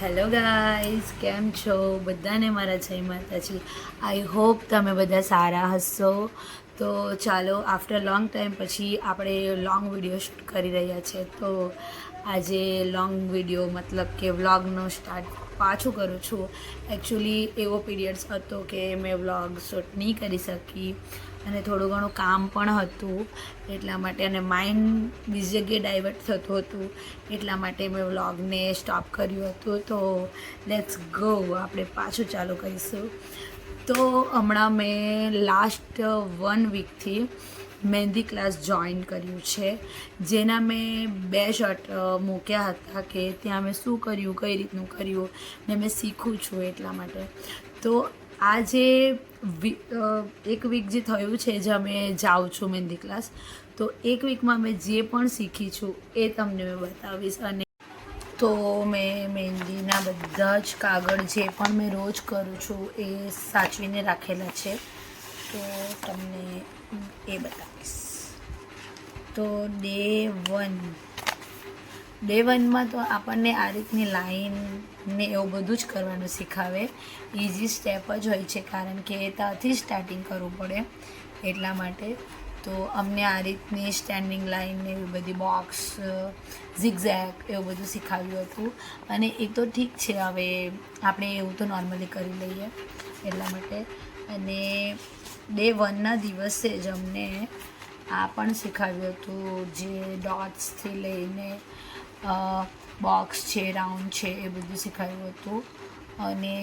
Hello guys, કેમ છો? બધાને મારા જય માતાજી. આઈ હોપ તમે બધા સારા હશો. તો ચાલો, આફ્ટર લોંગ ટાઈમ પછી આપણે લોંગ વિડીયો શૂટ કરી રહ્યા છે. તો આજે લોંગ વિડીયો મતલબ કે વ્લોગનો સ્ટાર્ટ પાછું કરું છું. એકચ્યુઅલી એવો પીરિયડ્સ હતો કે મેં વ્લોગ શૂટ નહીં કરી શકી અને થોડું ઘણું કામ પણ હતું એટલા માટે, અને માઇન્ડ બીજી જગ્યાએ ડાયવર્ટ થતું હતું એટલા માટે મેં વ્લોગને સ્ટોપ કર્યું હતું. તો લેટ્સ ગો, આપણે પાછું ચાલુ કરીશું. તો હમણાં મેં લાસ્ટ 1 વીકથી મહેંદી ક્લાસ જોઈન કર્યું છે, જેના મેં 2 શર્ટ મૂક્યા હતા કે ત્યાં મેં શું કર્યું, કઈ રીતનું કર્યું ને મેં શીખું છું એટલા માટે. તો આ જે 1 વીક જે થયું છે, જે અમે જાઉં છું મહેંદી ક્લાસ, તો 1 વીકમાં મેં જે પણ શીખી છું એ તમને મેં બતાવીશ. અને તો મેં મહેંદીના બધા જ કાગળ જે પણ મેં રોજ કરું છું એ સાચવીને રાખેલા છે, તો તમને એ બતાવીશ. તો ડે વનમાં તો આપણને આ રીતની લાઈન ને એવું બધું જ કરવાનું શીખાવે. ઇઝી સ્ટેપ જ હોય છે, કારણ કે ત્યાંથી સ્ટાર્ટિંગ કરવું પડે એટલા માટે. તો અમને આ રીતની સ્ટેન્ડિંગ લાઈન ને એવી બધી બોક્સ, ઝિગઝેગ એવું બધું શીખવ્યું હતું. અને એ તો ઠીક છે, હવે આપણે એવું તો નોર્મલી કરી લઈએ એટલા માટે. અને ડે 1ના દિવસે જ અમને આ પણ શીખવ્યું હતું, જે ડોટ્સથી લઈને બોક્સ છે, રાઉન્ડ છે, એ બધું શીખવ્યું હતું. અને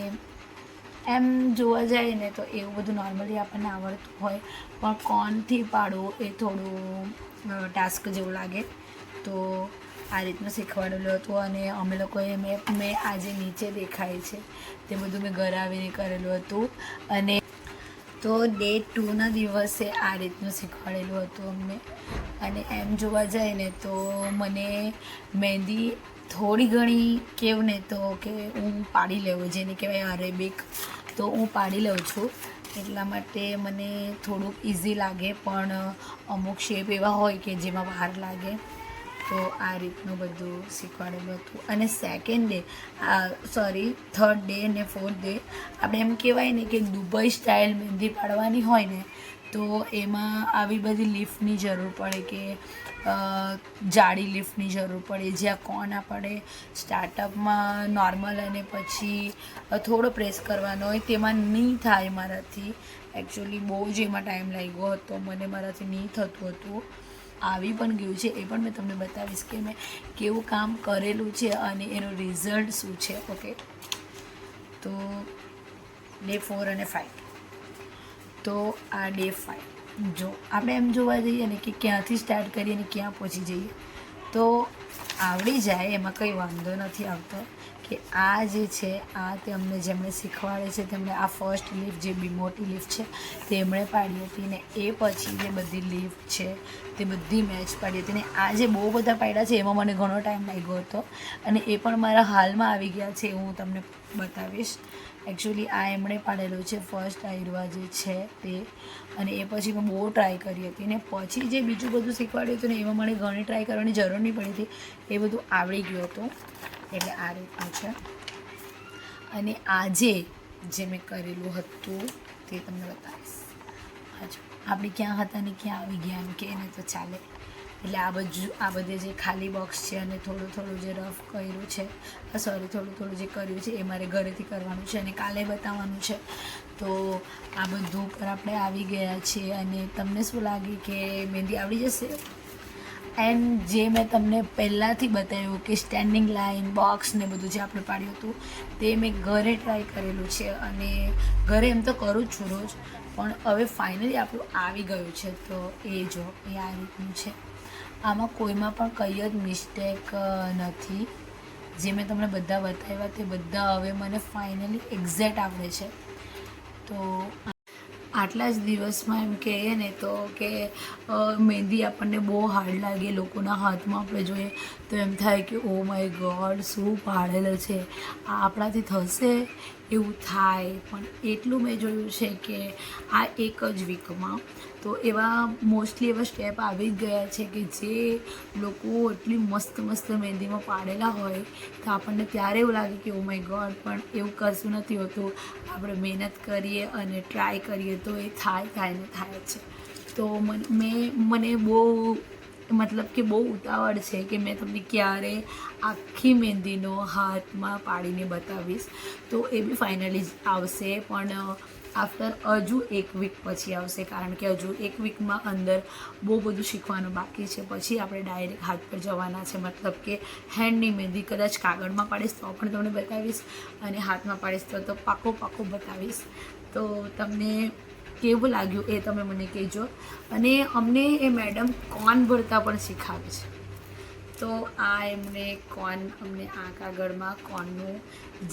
એમ જોવા જાય ને તો એવું બધું નોર્મલી આપણને આવડતું હોય, પણ કોનથી પાડવું એ થોડું ટાસ્ક જેવું લાગે. તો આ રીતનું શીખવાડેલું હતું. અને અમે લોકોએ મેં આજે નીચે દેખાય છે તે બધું મેં ઘરે આવીને કરેલું હતું. અને તો ડે 2ના દિવસે આ રીતનું શીખવાડેલું હતું અમને. અને એમ જોવા જાય ને તો મને મહેંદી થોડી ઘણી કેવું ને તો કે હું પાડી લેવું, જેને કહેવાય અરેબિક, તો હું પાડી લઉં છું. એટલા માટે મને થોડુંક ઇઝી લાગે, પણ અમુક શેપ એવા હોય કે જેમાં વાર લાગે. તો આ રીતનું બધું શીખવાડેલું હતું. અને સેકન્ડ ડે, થર્ડ ડે અને 4th ડે આપણે એમ કહેવાય ને કે દુબઈ સ્ટાઇલ મહેંદી પાડવાની હોય ને, તો એમાં આવી બધી લિફ્ટની જરૂર પડે, કે જાડી લિફ્ટની જરૂર પડે, જ્યાં કોણ આપણે સ્ટાર્ટઅપમાં નોર્મલ અને પછી થોડો પ્રેસ કરવાનો હોય તેમાં નહીં થાય મારાથી. એકચ્યુઅલી બહુ જ એમાં ટાઈમ લાગ્યો હતો, મારાથી નહીં થતું હતું. આવી પણ ગયું છે, એ પણ મેં તમને બતાવીશ કે મેં કેવું કામ કરેલું છે અને એનું રિઝલ્ટ શું છે. ઓકે, તો ડે 4 અને 5. તો આ ડે 5, જો આપણે એમ જોવા જઈએ ને કે ક્યાંથી સ્ટાર્ટ કરીએ અને ક્યાં પહોંચી જઈએ તો આવડી જાય, એમાં કંઈ વાંધો નથી આવતો. કે આ જે છે, આ તેમને જેમણે શીખવાડે છે તેમણે આ ફર્સ્ટ લિફ્ટ, જે બી મોટી લિફ્ટ છે, તેમણે પાડી હતી. ને એ પછી જે બધી લિફ્ટ છે તે બધી મેચ પાડી હતી. ને આ જે બહુ બધા પાડ્યા છે એમાં મને ઘણો ટાઈમ લાગ્યો હતો, અને એ પણ મારા હાલમાં આવી ગયા છે, હું તમને બતાવીશ. એકચ્યુઅલી આ એમણે પાડેલું છે ફર્સ્ટ આયુર્વા જે છે તે. અને એ પછી મેં બહુ ટ્રાય કરી હતી, ને પછી જે બીજું બધું શીખવાડ્યું હતું ને એમાં મને ઘણી ટ્રાય કરવાની જરૂર નહીં પડી હતી, એ બધું આવડી ગયું હતું. એટલે આ રીતનું છે. અને આજે જે મેં કરેલું હતું તે તમને બતાવીશ. હાજો, આપણે ક્યાં હતા ને ક્યાં આવી ગયા એમ કે ને તો ચાલે. એટલે આ બધે જે ખાલી બોક્સ છે અને થોડું જે રફ કર્યું છે, થોડું જે કર્યું છે એ મારે ઘરેથી કરવાનું છે અને કાલે બતાવવાનું છે. તો આ બધું પર આપણે આવી ગયા છીએ. અને તમને શું લાગે કે મહેંદી આવડી જશે? એન્ડ જે મેં તમને પહેલાંથી બતાવ્યું કે સ્ટેન્ડિંગ લાઇન, બોક્સ ને બધું જે આપણે પાડ્યું હતું તે મેં ઘરે ટ્રાય કરેલું છે, અને ઘરે એમ તો કરું જ છું રોજ, પણ હવે ફાઇનલી આપણું આવી ગયું છે. તો એ જો એ આ રીતનું છે. આમાં કોઈમાં પણ કંઈ જ મિસ્ટેક નથી. જે મેં તમને બધા બતાવ્યા તે બધા હવે મને ફાઇનલી એક્ઝેક્ટ આવડે છે. તો આટલા જ દિવસમાં એમ કહીએ ને તો કે મહેંદી આપણને બહુ હાર્ડ લાગે, લોકોના હાથમાં આપણે જોઈએ તો એમ થાય કે ઓ માય ગોડ શું પાડેલું છે, આ આપણાથી થશે એવું થાય. પણ એટલું મેં જોયું છે કે આ એક જ વીકમાં તો એવા મોસ્ટલી એવા સ્ટેપ આવી જ ગયા છે કે જે લોકો એટલી મસ્ત મસ્ત મહેંદીમાં પાડેલા હોય તો આપણને ત્યારે એવું લાગે કે ઓ માય ગોડ, પણ એવું કશું નથી હોતું. આપણે મહેનત કરીએ અને ટ્રાય કરીએ તો એ થાય ને થાય જ છે. તો મને બહુ મતલબ કે બહુ ઉતાવળ છે કે મેં તમને ક્યારે આખી મહેંદીનો હાથમાં પાડીને બતાવીશ. તો એ બી ફાઇનલી આવશે, પણ આફ્ટર હજુ એક વીક પછી આવશે, કારણ કે હજુ એક વીકમાં અંદર બહુ બધું શીખવાનું બાકી છે. પછી આપણે ડાયરેક્ટ હાથ પર જવાના છે, મતલબ કે હેન્ડની મહેંદી. કદાચ કાગળમાં પાડીશ તો પણ તમને બતાવીશ અને હાથમાં પાડીશ તો પાક્કો બતાવીશ. તો તમને કેવું લાગ્યું એ તમે મને કહેજો. અને અમને એ મેડમ કોન ભરતા પણ શીખાવે છે. તો આ એમને અમને આ કાગળમાં કોનનું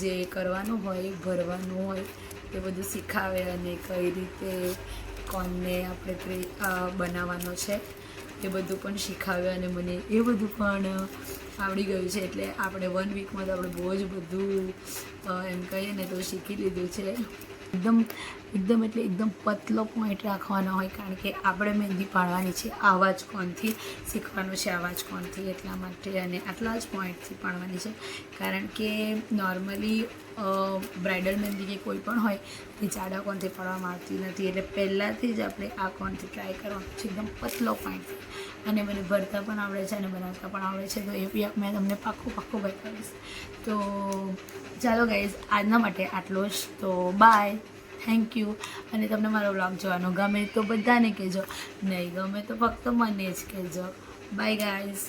જે કરવાનું હોય, ભરવાનું હોય એ બધું શીખાવે અને કઈ રીતે કોનને આપણે બનાવવાનો છે એ બધું પણ શીખાવે અને મને એ બધું પણ આવડી ગયું છે. એટલે આપણે 1 વીકમાં તો આપણે બહુ જ બધું એમ કહીએ ને તો શીખી લીધું છે. એકદમ પતલો પોઈન્ટ રાખવાનો હોય, કારણ કે આપણે મહેંદી પાડવાની છે આવા જ કોનથી, શીખવાનું છે આવા જ કોનથી, એટલા માટે. અને આટલા જ પોઈન્ટથી પાડવાની છે, કારણ કે નોર્મલી બ્રાઇડલ મહેંદી કે કોઈ પણ હોય એ જાડા કોનથી પાડવામાં આવતી નથી. એટલે પહેલાંથી જ આપણે આ કોનથી ટ્રાય કરવાનું છે, એકદમ પતલો પોઈન્ટ. અને મને ભરતા પણ આવડે છે અને બનાવતા પણ આવડે છે, તો એ બી મેં તમને પાક્કું બતાવીશ. તો ચાલો ગાઈઝ, આજના માટે આટલો જ. તો બાય, થેન્ક યુ. અને તમને મારો વ્લોગ જોવાનો ગમે તો બધાને કહેજો, નહીં ગમે તો ફક્ત મને જ કહેજો. By guys.